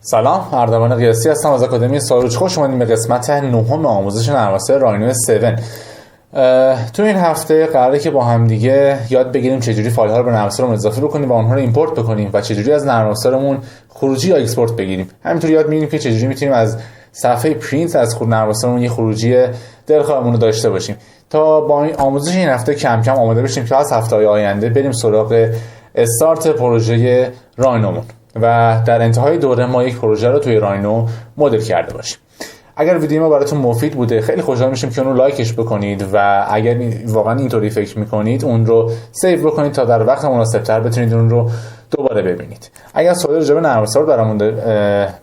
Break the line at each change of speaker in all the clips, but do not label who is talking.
سلام، اردوان قیاسی هستم از آکادمی ساروج. خوش اومدیم به قسمت نهم آموزش نرم افزار راینو 7. تو این هفته قراره که با هم دیگه یاد بگیریم چجوری فایل ها رو به نرم افزارمون اضافه بکنیم و اونها رو ایمپورت بکنیم و چجوری از نرم افزارمون خروجی یا اکسپورت بگیریم. همینطور یاد میگیریم که چجوری میتونیم از صفحه پرینت از خود نرم افزارمون یه خروجی دلخواهمون رو داشته باشیم تا با این آموزش این هفته کم کم آماده بشیم که از هفته‌های آینده بریم سراغ استارت پروژه راینومون و در انتهای دوره ما یک پروژه رو توی راینو مدل کرده باشیم. اگر ویدیو ما براتون مفید بوده خیلی خوشحال میشیم که اون رو لایکش بکنید و اگر واقعا اینطوری فکر میکنید اون رو سیو بکنید تا در وقت مناسب‌تر بتونید اون رو دوباره ببینید. اگر سوالی راجع به نرم افزار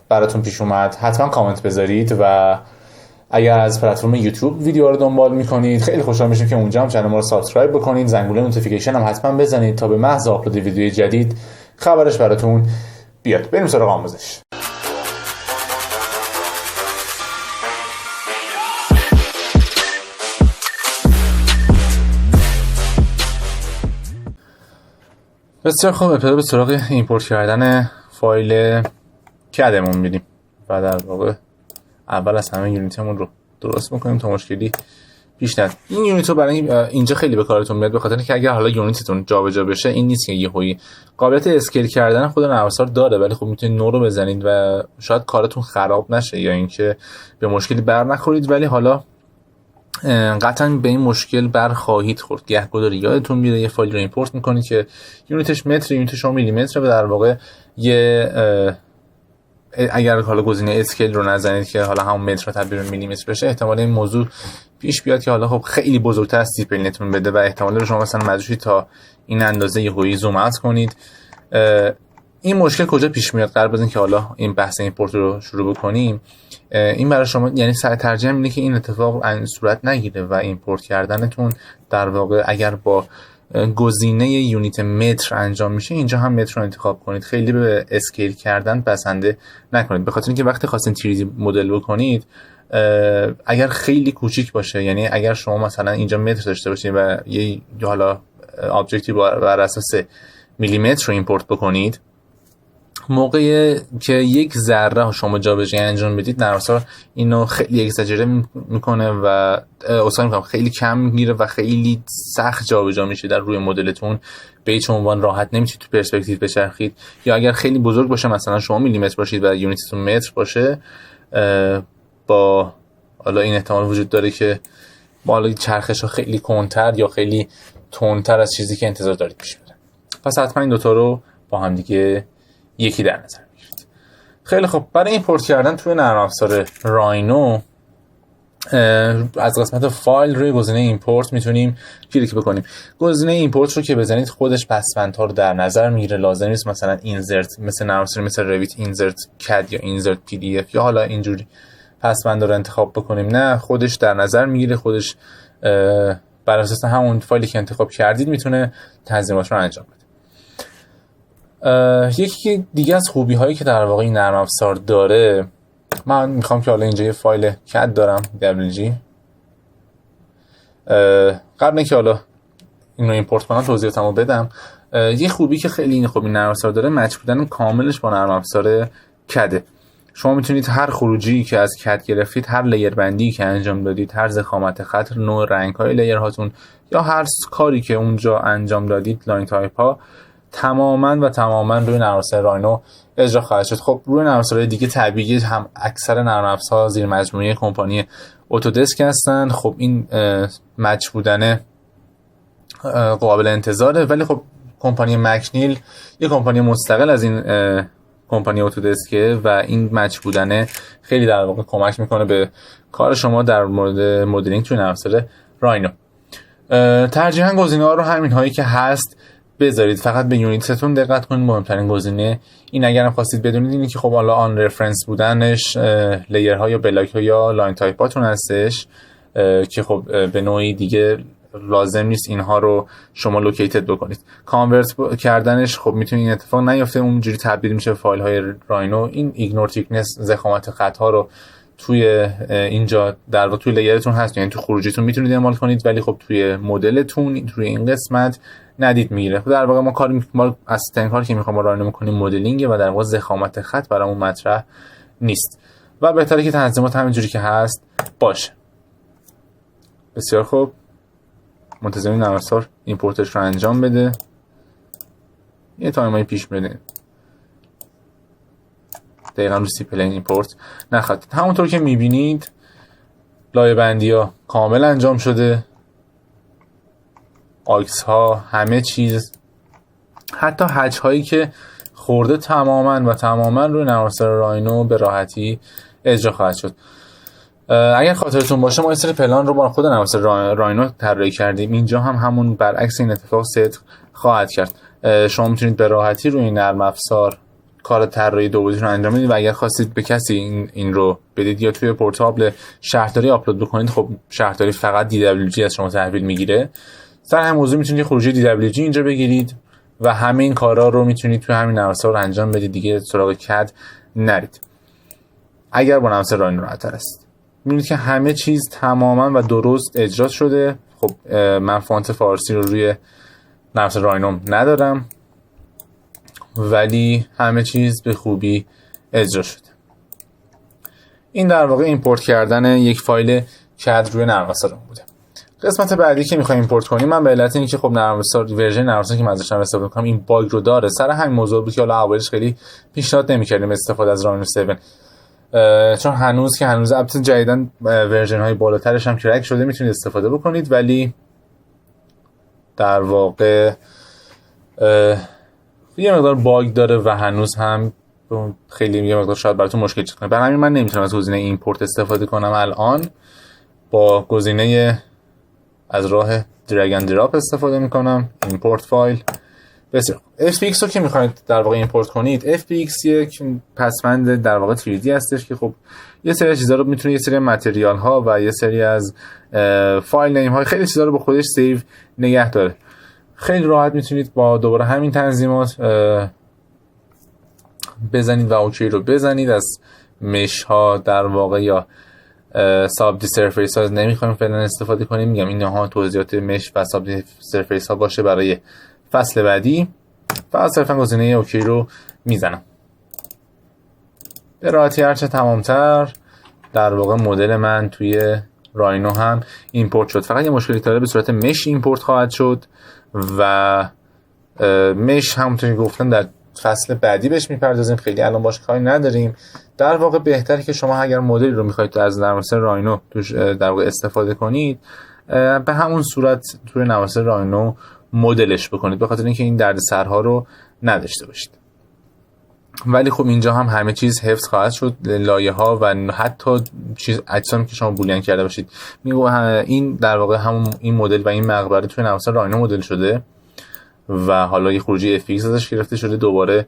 براتون پیش اومد حتما کامنت بذارید و اگر از پلتفرم یوتیوب ویدیو رو دنبال میکنید خیلی خوشحال میشیم که اونجا هم چنل ما رو سابسکرایب بکنید، زنگوله نوتیفیکیشن هم حتما بزنید تا به محض آپلود ویدیوی جدید خبرش براتون بیاد. بریم سراغ آموزش. بسیار خوب، ابتدا به سراغ ایمپورت کردن فایل کدمون میریم و در واقع اول از همه یونیتمون رو درست میکنیم تا مشکلی پیش نیاد. این یونیت رو برای اینجا خیلی به کارتون میاد به خاطر اینکه اگر حالا یونیتتون جابجا بشه این نیست که یهویی قابلیت اسکیل کردن خود نرم افزار داره، ولی خب میتونید نو رو بزنید و شاید کارتون خراب نشه یا اینکه به مشکلی بر نخورید، ولی حالا قطعا به این مشکل بر خواهید خورد. گهگداری یادتون میره یه فایل رو ایمپورت میکنید که یونیتش متر، یونیتش میلی متر و در واقع یه اگر حالا گزینه اسکیل رو نزنید که حالا همون متر تبدیل به میلی متر بشه احتمال این موضوع پیش بیاد که حالا خب خیلی بزرگتر از دیسپلینتون بده و احتمال شما مثلا مجبوری تا این اندازه یهویی زوم اوت کنید. این مشکل کجا پیش میاد؟ قرار بزنید که حالا این بحث ایمپورت رو شروع بکنیم. این برای شما یعنی ترجیح اینه که این اتفاق صورت نگیره و ایمپورت کردنتون در واقع اگر با گزینه یونیت متر انجام میشه اینجا هم متر رو انتخاب کنید. خیلی به اسکیل کردن بسنده نکنید به خاطر اینکه وقتی خواستین تریدی مدل بکنید اگر خیلی کوچیک باشه، یعنی اگر شما مثلا اینجا متر داشته باشید و یه حالا ابجکتیو بر اساس میلی متر رو ایمپورت بکنید، موقعی که یک ذره شما جابجایی انجام بدید نرم افزار اینو خیلی اگزاجره میکنه و خیلی کم میگیره و خیلی سخت جابجا میشه در روی مدلتون. به هیچ عنوان راحت نمیتونید تو پرسپکتیو بچرخید، یا اگر خیلی بزرگ باشه مثلا شما میلی متر باشید و یونیتتون متر باشه با حالا این احتمال وجود داره که حالا چرخش ها خیلی کندتر یا خیلی تندتر از چیزی که انتظار دارید پیش بره. پس حتما این دوتا رو با هم دیگه یکی در نظر بگیرید. خیلی خب، برای ایمپورت کردن توی نرم افزار راینو از قسمت فایل روی گزینه ایمپورت میتونیم کلیک بکنیم. گزینه ایمپورت رو که بزنید خودش پسوندها رو در نظر میگیره. لازم نیست مثلا اینزرت مثل نرم افزار مثل رویت اینزرت کد یا اینزرت پی دی اف یا حالا اینجوری پسوند رو انتخاب بکنیم، نه، خودش در نظر میگیره. خودش بر اساس همون فایلی که انتخاب کردید میتونه تنظیمات رو انجام بده. یکی دیگه از خوبی هایی که در واقع این نرم افزار داره، من میخوام که حالا اینجا یه فایل کد دارم WG، قبل اینکه حالا اینو ایمپورت کنم توضیحاتمو بدم. یه خوبی که خیلی خوب این نرم افزار داره مچ بودن کاملش با نرم افزار کده. شما میتونید هر خروجی که از کد گرفتید، هر لیر بندی که انجام دادید، هر ضخامت خط، نوع رنگ های لیر هاتون یا هر کاری که اونجا انجام دادید، لاین تایپ ها، تماما روی نرم افزار راینو اجرا خواهد شد. خب روی نرم افزارهای دیگه طبیعیه هم اکثر نرم افزارها زیر مجموعه کمپانی اتودسک هستن. خب این مچ بودن قابل انتظاره، ولی خب کمپانی مکنیل یه کمپانی مستقل از این کمپانی اتودسکه و این مچ بودن خیلی در واقع کمک میکنه به کار شما در مورد مدلینگ توی نرم افزار راینو. ترجیحاً گزینه‌ها رو همین هایی که هست بذارید، فقط به یونیتتون دقت کنید. مهمترین گزینه این اگر هم خواستید بدونید اینه که خب حالا آن رفرنس بودنش لیرها یا بلاک ها یا لاین تایپ هاتون هستش که خب به نوعی دیگه لازم نیست اینها رو شما لوکیتد بکنید. کانورت کردنش خب میتونه این اتفاق نیفته، اونجوری تبدیل میشه فایل های راینو. این ایگنور تیکنس، ضخامت خط ها رو توی اینجا در واقع توی لیرتون هست، یعنی تو خروجیتون میتونید اعمال کنید، ولی خب توی مدلتون توی این قسمت ندید میگیره. در واقع ما اصلا کاری که میخوام با راینو میکنیم مدلینگه و در واقع ضخامت خط برامون مطرح نیست و بهتره که تنظیمات همینجوری که هست باشه. بسیار خوب، منتظریم نرم افزار ایمپورتش رو انجام بده. یه تایمایی پیش بده، دقیقا رو سی پلین ایمپورت نخواهید. همونطور که میبینید لایه بندی ها کامل انجام شده، آکس ها، همه چیز، حتی هچ هایی که خورده تماما روی نرم افزار راینو به راحتی اجرا خواهد شد. اگر خاطرتون باشه ما یه سری پلان رو با خود نرم افزار راینو طراحی کردیم، اینجا هم همون برعکس این اتفاق صدق خواهد کرد. شما میتونید به راحتی روی نرم افزار کار طراحی دو بعدی رو انجام بدید و اگر خواستید به کسی این رو بدید یا توی پورتابل شهرداری آپلود بکنید، خب شهرداری فقط DWG از شما تحویل میگیره. سر همین موضوع میتونید خروجی DWG اینجا بگیرید و همه این کارا رو میتونید توی همین نرم افزار انجام بدید، دیگه سراغ کد نرید اگر با نرم افزار راینو راحت‌تر است. میبینید که همه چیز تماما و درست اجرا شده. خب من فونت فارسی رو روی نرم افزار راینو ندارم ولی همه چیز به خوبی اجرا شده. این در واقع ایمپورت کردن یک فایل کد روی نرم افزار بوده. قسمت بعدی که میخوایم ایمپورت کنیم، من به علت اینکه خب نرم افزار ورژن نرم افزاری که من ازش استفاده میکنم این باگ رو داره، سر همین موضوع بود که حالا اولش خیلی پیشنهاد نمیکردیم استفاده از راینو 7 چون هنوز البته جدیدن ورژن های بالاترش هم کرک شده میتونید استفاده بکنید، ولی در واقع یه مقدار باگ داره و هنوز هم خیلی یه مقدار شاید براتون مشکل ایجاد کنه. برای همین من نمیتونم از گزینه ایمپورت استفاده کنم الان، با گزینه از راه درگ اند دراپ استفاده میکنم. ایمپورت فایل. بسیار FBX رو که میخواید در واقع ایمپورت کنید، FBX یک پسوند در واقع 3D هستش که خب یه سری چیزا رو میتونه، یه سری متریال ها و یه سری از فایل نیم های خیلی چیزا رو به خودش سیو نگه داره. خیلی راحت میتونید با دوباره همین تنظیمات بزنید و اوکی رو بزنید. از مش ها در واقع یا ساب دی سرفیس ها نمیخوایم فعلا استفاده کنیم. میگم اینها توضیحات مش و ساب دی سرفیس ها باشه برای فصل بعدی. فقط صرفا گزینه اوکی رو میزنم. به راحتی هرچه تمامتر در واقع مدل من توی راینو هم ایمپورت شد. فقط یه مشکلی داره، به صورت مش ایمپورت خواهد شد و مش همونطور که گفتم در فصل بعدی بهش میپردازیم، خیلی الان باش کاری نداریم. در واقع بهتره که شما اگر مدلی رو میخواید از نرم افزار راینو توش در واقع استفاده کنید، به همون صورت توی نرم افزار راینو مدلش بکنید، به خاطر اینکه این دردسرها رو نداشته باشید. ولی خب اینجا هم همه چیز حفظ خواهد شد، لایه ها و حتی اجسامی که شما بولیان کرده باشید. این در واقع همون این مدل و این مقبره توی نرم افزار راینو مدل شده و حالا یه خروجی FBX ازش گرفته شده، دوباره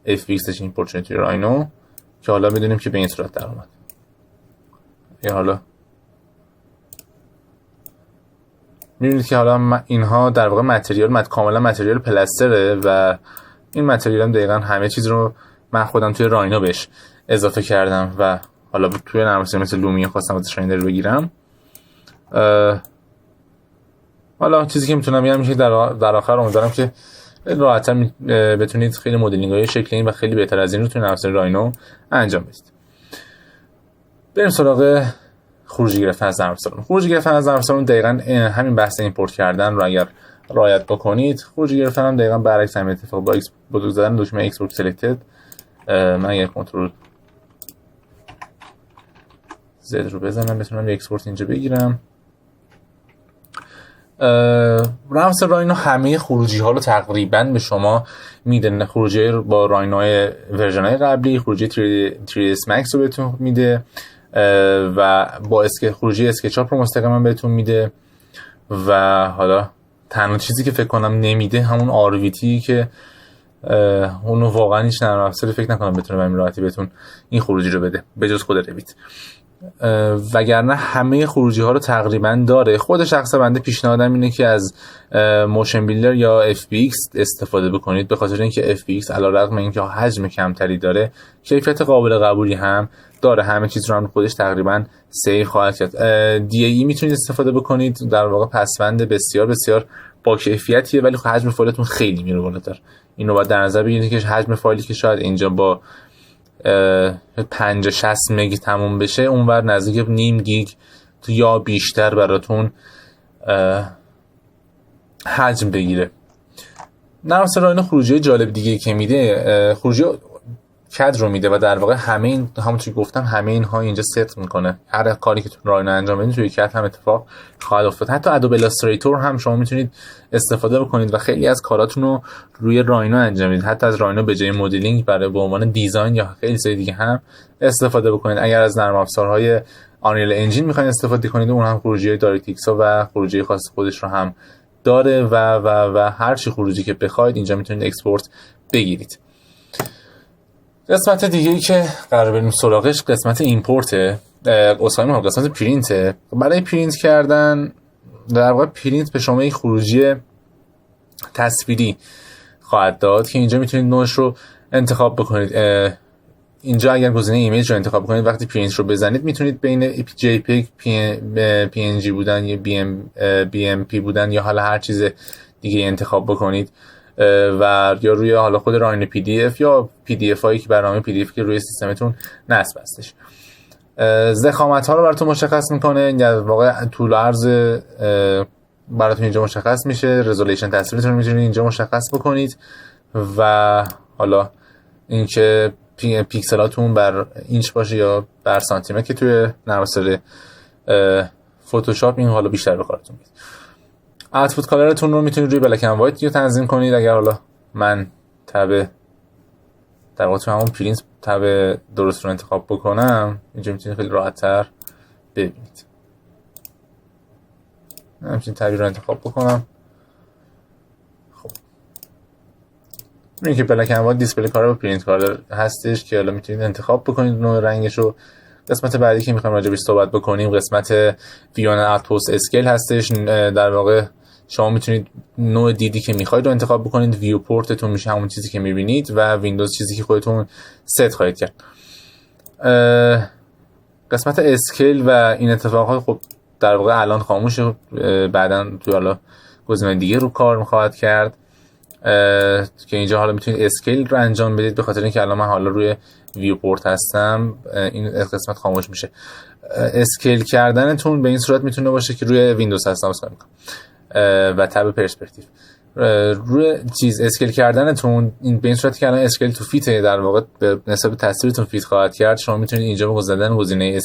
FBXش ایمپورت شده توی راینو که حالا میدونیم که به این صورت در اومد. حالا میبینید که حالا اینها در واقع متریال کاملا متریال پلاستره و این متریال هم دقیقا همه چیز رو من خودم توی راینو بهش اضافه کردم و حالا توی نرم افزار مثل لومیا خواستم ازش رندر بگیرم. حالا چیزی که میتونم بگم میشه در آخر امیدوارم که راحت‌تر بتونید خیلی مدلینگ‌های شکلی و خیلی بهتر از این رو توی نرم افزار راینو انجام بدید. بریم سراغ خروجی گرفتن از نرم افزار. خروجی گرفتن از نرم افزار دقیقاً همین بحث ایمپورت کردن رو اگر رعایت بکنید، خروجی گرفتن هم دقیقاً برعکس همین اتفاق با بزرگ زدن دکمه ایکسپورت سلکتد. من اگر کنترل زد رو بزنم بتونم اکسپورت اینجا بگیرم. نرم افزار راینو همه خروجی ها رو تقریباً به شما میده. خروجی با راینو ورژن های قبلی، خروجی 3ds Max رو بهتون میده و با خروجی اسکچاپ رو مستقیما بهتون میده و حالا تنها چیزی که فکر کنم نمیده همون آرویتی که اونو واقعا هیچ نرم افزاری فکر نکنم بتونه به این راحتی بهتون این خروجی رو بده به جز خود رویت. وگرنه همه خروجی ها رو تقریبا داره. خود شخص بنده پیشنهادم اینه که از موشن بیلدر یا FBX استفاده بکنید، به خاطر اینکه FBX علیرغم اینکه حجم کمتری داره کیفیت قابل قبولی هم داره، همه چیز رو هم خودش تقریبا سیو خواهد کرد. DAE میتونید استفاده بکنید، در واقع پسوند بسیار بسیار با کیفیتیه، ولی خب حجم فایلتون خیلی میره بالاتر. اینو باید در نظر بگیرید که حجم فایلی که شاید اینجا با 50-60 مگ تموم بشه، اونور نزدیک نیم گیگ یا بیشتر براتون حجم بگیره. نرم افزار راینو خروجی جالب دیگه که میده، خروجی کد رو میده و در واقع همه این، همونطور که گفتم، همه اینها اینجا ست میکنه. هر کاری که تو راینو انجام بدید توی کد هم اتفاق خواهد افتاد. حتی ادوب ایلاستریتور هم شما میتونید استفاده بکنید و خیلی از کاراتون رو روی راینو انجام بدید. حتی از راینو به جای مدلینگ برای به عنوان دیزاین یا خیلی چیز دیگه هم استفاده بکنید. اگر از نرم افزارهای آنریل انجین میخواین استفاده کنید، اون هم خروجی دایرکت ایکس و خروجی خاص خودش رو هم داره و هر چی خروجی که بخواید اینجا میتونید اکسپورت بگیرید. قسمت دیگه‌ای که قرار بریم سراغش قسمت ایمپورته، قسمت پرینته. برای پرینت کردن در واقع پرینت به شما یک خروجی تصویری خواهد داد که اینجا میتونید نوعش رو انتخاب بکنید. اینجا اگر گزینه ایمیج رو انتخاب کنید، وقتی پرینت رو بزنید میتونید بین JPEG، PNG بودن یا BMP بودن یا حالا هر چیز دیگه انتخاب بکنید و یا روی حالا خود راینو PDF یا PDF هایی که برنامه PDF که روی سیستمتون نصب هستش. ضخامت ها رو براتون مشخص میکنه، در واقع طول و عرض براتون اینجا مشخص میشه. رزولوشن تصویرتون رو میتونید اینجا مشخص بکنید و حالا اینکه پیکسلاتون بر اینچ باشه یا بر سانتی متر که توی نرم افزار فتوشاپ این حالا بیشتر به کارتون میاد. اوتپوت کالرتون رو میتونید روی بلک اند وایت تنظیم کنید. اگر حالا من تب در واقع همون پرینت تب درست رو انتخاب بکنم، اینجا میتونید خیلی راحت‌تر ببینید. همچنین تبی رو انتخاب بکنم. خب این که بلک اند وایت دیسپلی کالر و پرینت کالر هستش که حالا میتونید انتخاب بکنید نوع رنگش رو. قسمت بعدی که میخوایم راجع بهش صحبت بکنیم قسمت ویون اوتپوت اسکیل هستش. در واقع شما میتونید نوع دیدی که میخواید رو انتخاب بکنید. ویو پورتتون میشه همون چیزی که میبینید و ویندوز چیزی که خودتون ست خواهید کرد. قسمت اسکیل و این اتفاقات خب در واقع الان خاموشه، بعداً توی حالا گزینه دیگه رو کار میخواهد کرد که اینجا حالا میتونید اسکیل رو انجام بدید. به خاطر اینکه الان من حالا روی ویو پورت هستم این قسمت خاموش میشه. اسکیل کردنتون به این صورت میتونه باشه که روی ویندوز هستم و تب پرسپکتیو روی چیز اسکیل کردنتون این به این صورتی که الان اسکیل تو فیت در واقع به نسبت تصویرتون فیت خواهد کرد. شما میتونید اینجا با زدن گزینه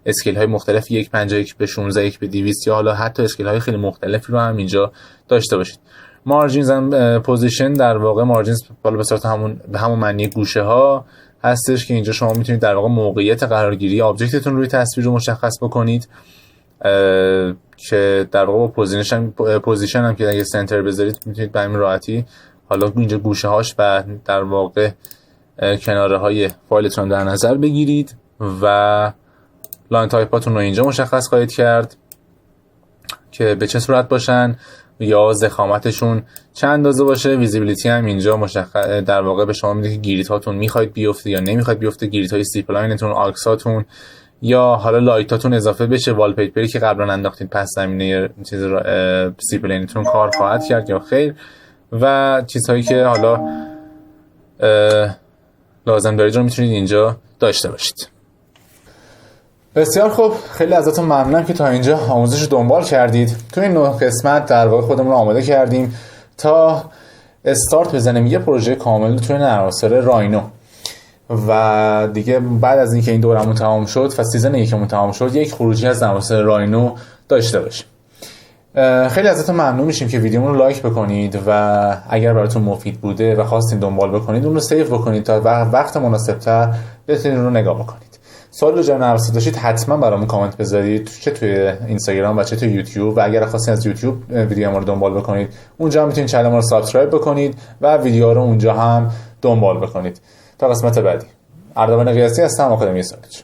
اسکیل های مختلف 1.51 به 16 1 به 200 یا حالا حتی اسکیل های خیلی مختلفی رو هم اینجا داشته باشید. مارجینز اند پوزیشن در واقع مارجینز بالا به صورت به همون معنی گوشه ها هستش که اینجا شما میتونید در واقع موقعیت قرارگیری آبجکتتون روی تصویر رو مشخص بکنید که در واقع پوزیشن هم که اگه سنتر بذارید میتونید به همین راحتی حالا اینجا گوشه هاش و در واقع کناره های فایلتون در نظر بگیرید و لاین تایپاتون رو اینجا مشخص خواهید کرد که به چه صورت باشن یا ضخامتشون چند اندازه باشه. ویزیبیلیتی هم اینجا مشخص در واقع به شما میده که گریت هاتون میخواید بیفته یا نمیخواید بیفته، گریت های سی پلاینتون، آکساتون یا حالا لایتاتون اضافه بشه، والپیپری که قبلا انداختید پس زمینه چیز سی پلاینتون کار خواهد کرد یا خیر و چیزهایی که حالا لازم دارید رو میتونید اینجا داشته باشید. بسیار خوب، خیلی ازتون ممنونم که تا اینجا آموزش رو دنبال کردید. تو این نوع قسمت در واقع خودمون رو آماده کردیم تا استارت بزنیم یه پروژه کامل توی نرم افزار راینو و دیگه بعد از اینکه این دورمون تمام شد و سیزن یکمون تمام شد یک خروجی از نرم افزار راینو داشته باشیم. خیلی ازتون ممنون میشیم که ویدیومون رو لایک بکنید و اگر براتون مفید بوده و خواستین دنبال بکنید اون رو سیو بکنید تا وقت مناسب‌تر بتونید رو نگاه بکنید. سوال راجع به نرم افزار داشتید حتما برامون کامنت بذارید، چه توی اینستاگرام و چه توی یوتیوب، و اگر خواستین از یوتیوب ویدیو ما رو دنبال بکنید اونجا هم میتونید کانال ما رو سابسکرایب بکنید و ویدیوها رو اونجا هم دنبال بکنید. تا قسمت بعدی، اردوان قیاسی هستم، آکادمی سایلج.